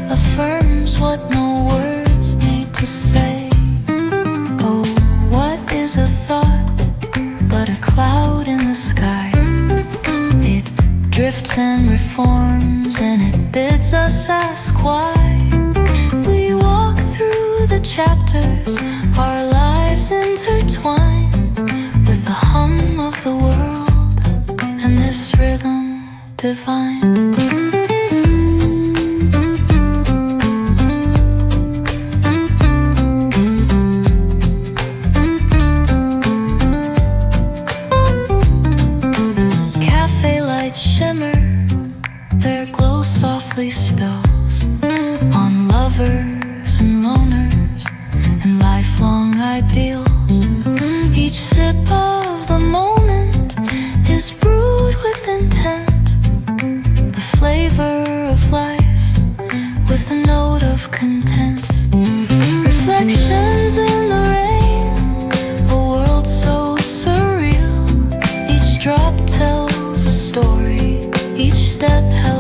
Affirms what no words need to say. Oh, what is a thought but a cloud in the sky? It drifts and reforms, and it bids us ask why. We walk through the chapters, our lives intertwine with the hum of the world and this rhythm divine. Shimmer, their glow softly spills on lovers and loners and lifelong ideals. Each sip of the moment is brewed with intent, the flavor of life with a note of content. Reflections in the rain, a world so surreal. Each drop tells a story, each step held